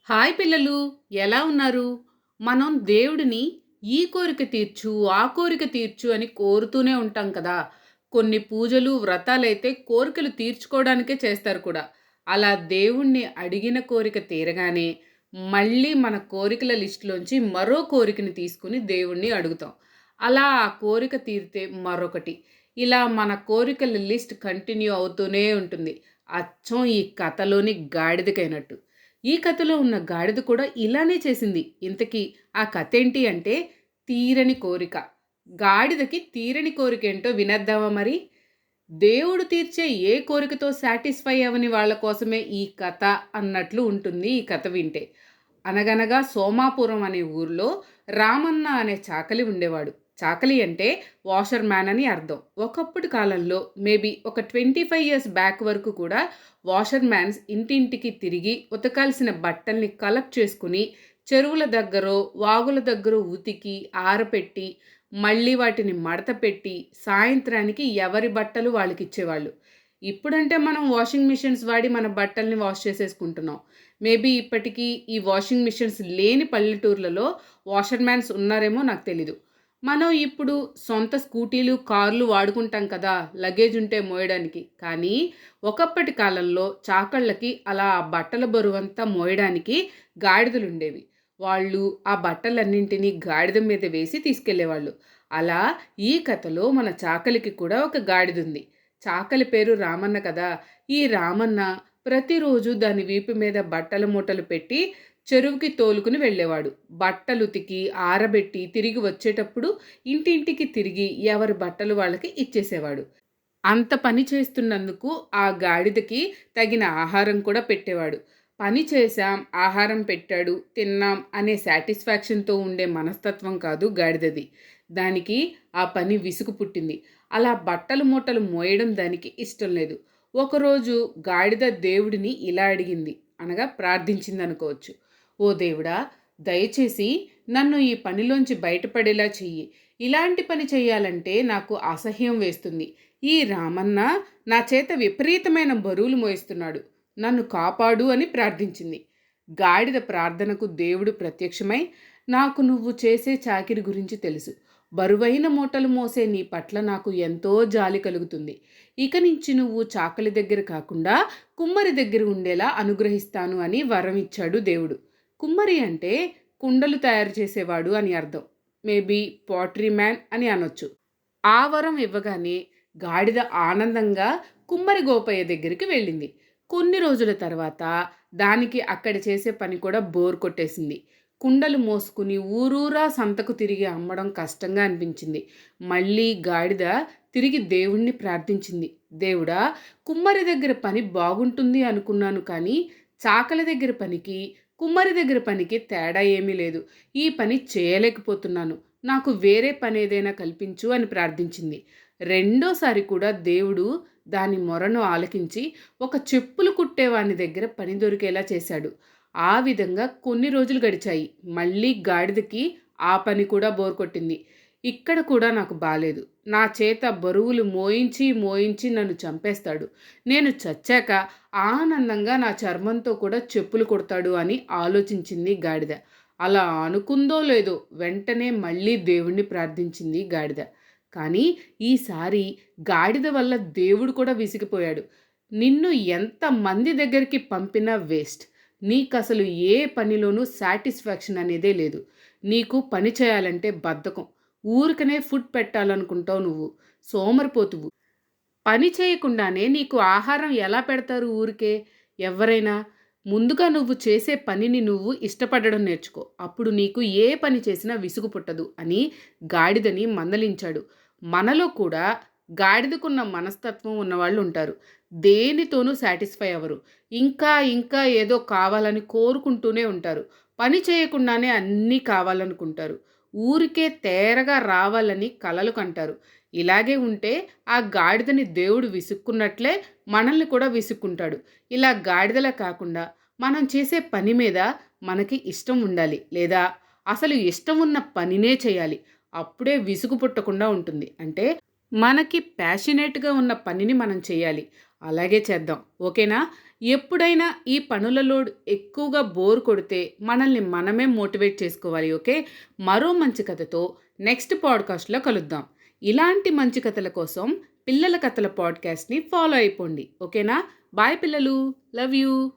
Hi పిల్లలు, ఎలా ఉన్నారు? మనం దేవుడిని ఈ కోరిక తీర్చు, ఆ కోరిక తీర్చు అని కోరుతూనే ఉంటాం కదా! కొన్ని పూజలు, వ్రతాలైతే కోరికలు తీర్చుకోవడానికే చేస్తారు కూడా. అలా దేవుణ్ణి అడిగిన కోరిక తీరగానే, మళ్ళీ మన కోరికల లిస్ట్‌లోంచి మరో కోరికని తీసుకొని దేవుణ్ణి అడుగుతాం. అలా ఆ కోరిక తీరితే మరొకటి. ఇలా మన కోరికల లిస్ట్ కంటిన్యూ అవుతూనే ఉంటుంది. అచ్చం ఈ కథలోని గాడిదకైనట్టు. ఈ కథలో ఉన్న గాడిద కూడా ఇలానే చేసింది. ఇంతకీ ఆ కథేంటి అంటే తీరని కోరిక. గాడిదకి తీరని కోరికేంటో వినేద్దామా మరి? దేవుడు తీర్చే ఏ కోరికతో సాటిస్ఫై అవ్వని వాళ్ళ కోసమే ఈ కథ అన్నట్లు ఉంటుంది ఈ కథ వింటే. అనగనగా సోమాపురం అనే ఊర్లో రామన్న అనే చాకలి ఉండేవాడు. చాకలి అంటే వాషర్ మ్యాన్ అని అర్థం. ఒకప్పటి కాలంలో మేబీ ఒక 25 ఇయర్స్ బ్యాక్ వరకు కూడా వాషర్ మ్యాన్స్ ఇంటింటికి తిరిగి ఉతకాల్సిన బట్టల్ని కలెక్ట్ చేసుకుని చెరువుల దగ్గరో వాగుల దగ్గరో ఉతికి ఆరపెట్టి మళ్ళీ వాటిని మడత పెట్టి సాయంత్రానికి ఎవరి బట్టలు వాళ్ళకి ఇచ్చేవాళ్ళు. ఇప్పుడంటే మనం వాషింగ్ మిషన్స్ వాడి మన బట్టల్ని వాష్ చేసేసుకుంటున్నాం. మేబీ ఇప్పటికీ ఈ వాషింగ్ మిషన్స్ లేని పల్లెటూర్లలో వాషర్ మ్యాన్స్ ఉన్నారేమో నాకు తెలీదు. మనం ఇప్పుడు సొంత స్కూటీలు, కార్లు వాడుకుంటాం కదా! లగేజ్ ఉంటే మోయడానికి. కానీ ఒకప్పటి కాలంలో చాకళ్ళకి అలా ఆ బట్టల బరువంతా మోయడానికి గాడిదలుండేవి. వాళ్ళు ఆ బట్టలన్నింటినీ గాడిద మీద వేసి తీసుకెళ్ళేవాళ్ళు. అలా ఈ కథలో మన చాకలికి కూడా ఒక గాడిదుంది. చాకలి పేరు రామన్న కదా! ఈ రామన్న ప్రతిరోజు దాని వీపు మీద బట్టల మూటలు పెట్టి చెరువుకి తోలుకుని వెళ్ళేవాడు. బట్టలుతికి, ఆరబెట్టి తిరిగి వచ్చేటప్పుడు ఇంటింటికి తిరిగి ఎవరి బట్టలు వాళ్ళకి ఇచ్చేసేవాడు. అంత పని చేస్తున్నందుకు ఆ గాడిదకి తగిన ఆహారం కూడా పెట్టేవాడు. పని చేశాం, ఆహారం పెట్టాడు, తిన్నాం అనే సాటిస్ఫాక్షన్‌తో ఉండే మనస్తత్వం కాదు గాడిదది. దానికి ఆ పని విసుగు పుట్టింది. అలా బట్టలు మూటలు మోయడం దానికి ఇష్టం లేదు. ఒకరోజు గాడిద దేవుడిని ఇలా అడిగింది. అనగా ప్రార్థించిందనుకోవచ్చు. ఓ దేవుడా! దయచేసి నన్ను ఈ పనిలోంచి బయటపడేలా చెయ్యి. ఇలాంటి పని చేయాలంటే నాకు అసహ్యం వేస్తుంది. ఈ రామన్న నా చేత విపరీతమైన బరువులు మోయిస్తున్నాడు. నన్ను కాపాడు అని ప్రార్థించింది. గాడిద ప్రార్థనకు దేవుడు ప్రత్యక్షమై, నాకు నువ్వు చేసే చాకిరి గురించి తెలుసు. బరువైన మూటలు మోసే నీ పట్ల నాకు ఎంతో జాలి కలుగుతుంది. ఇక నుంచి నువ్వు చాకలి దగ్గర కాకుండా కుమ్మరి దగ్గర ఉండేలా అనుగ్రహిస్తాను అని వరం ఇచ్చాడు దేవుడు. కుమ్మరి అంటే కుండలు తయారు చేసేవాడు అని అర్థం. మేబీ పాటరీ మ్యాన్ అని అనొచ్చు. ఆ వరం ఇవ్వగానే గాడిద ఆనందంగా కుమ్మరి గోపయ్య దగ్గరికి వెళ్ళింది. కొన్ని రోజుల తర్వాత దానికి అక్కడ చేసే పని కూడా బోర్ కొట్టేసింది. కుండలు మోసుకుని ఊరూరా సంతకు తిరిగి అమ్మడం కష్టంగా అనిపించింది. మళ్ళీ గాడిద తిరిగి దేవుణ్ణి ప్రార్థించింది. దేవుడా, కుమ్మరి దగ్గర పని బాగుంటుంది అనుకున్నాను కానీ చాకలి దగ్గర పనికి కుమ్మరి దగ్గర పనికి తేడా ఏమీ లేదు. ఈ పని చేయలేకపోతున్నాను. నాకు వేరే పనేదైనా కల్పించు అని ప్రార్థించింది. రెండోసారి కూడా దేవుడు దాని మొరను ఆలకించి ఒక చెప్పులు కుట్టేవాని దగ్గర పని దొరికేలా చేశాడు. ఆ విధంగా కొన్ని రోజులు గడిచాయి. మళ్ళీ గాడిదకి ఆ పని కూడా బోర్ కొట్టింది. ఇక్కడ కూడా నాకు బాలేదు. నా చేత బరువులు మోయించి మోయించి నన్ను చంపేస్తాడు. నేను చచ్చాక ఆనందంగా నా చర్మంతో కూడా చెప్పులు కుడతాడు అని ఆలోచించింది గాడిద. అలా అనుకుందో లేదో వెంటనే మళ్ళీ దేవుణ్ణి ప్రార్థించింది గాడిద. కానీ ఈసారి గాడిద వల్ల దేవుడు కూడా విసిగిపోయాడు. నిన్ను ఎంతమంది దగ్గరికి పంపినా వేస్ట్. నీకసలు ఏ పనిలోనూ సాటిస్ఫాక్షన్ అనేదే లేదు. నీకు పని చేయాలంటే బద్ధకం. ఊరికనే ఫుడ్ పెట్టాలనుకుంటావు నువ్వు. సోమరిపోతువు. పని చేయకుండానే నీకు ఆహారం ఎలా పెడతారు ఊరికే? ఎవ్వరైనా? ముందుగా నువ్వు చేసే పనిని నువ్వు ఇష్టపడడం నేర్చుకో. అప్పుడు నీకు ఏ పని చేసినా విసుగు పుట్టదు అని గాడిదని మందలించాడు. మనలో కూడా గాడిదకున్న మనస్తత్వం ఉన్నవాళ్ళు ఉంటారు. దేనితోనూ సాటిస్ఫై అవ్వరు. ఇంకా ఇంకా ఏదో కావాలని కోరుకుంటూనే ఉంటారు. పని చేయకుండానే అన్నీ కావాలనుకుంటారు. ఊరికే తేరగా రావాలని కలలు కంటారు. ఇలాగే ఉంటే ఆ గాడిదని దేవుడు విసుక్కున్నట్లే మనల్ని కూడా విసుక్కుంటాడు. ఇలా గాడిదలా కాకుండా మనం చేసే పని మీద మనకి ఇష్టం ఉండాలి. లేదా అసలు ఇష్టం ఉన్న పనినే చేయాలి. అప్పుడే విసుగు పుట్టకుండా ఉంటుంది. అంటే మనకి ప్యాషనేట్‌గా ఉన్న పనిని మనం చేయాలి. అలాగే చేద్దాం. ఓకేనా? ఎప్పుడైనా ఈ పనుల లోడ్ ఎక్కువగా బోర్ కొడితే మనల్ని మనమే మోటివేట్ చేసుకోవాలి. ఓకే. మరో మంచి కథతో నెక్స్ట్ పాడ్కాస్ట్లో కలుద్దాం. ఇలాంటి మంచి కథల కోసం పిల్లల కథల పాడ్కాస్ట్ని ఫాలో అయిపోండి. ఓకేనా? బాయ్ పిల్లలు. Love you.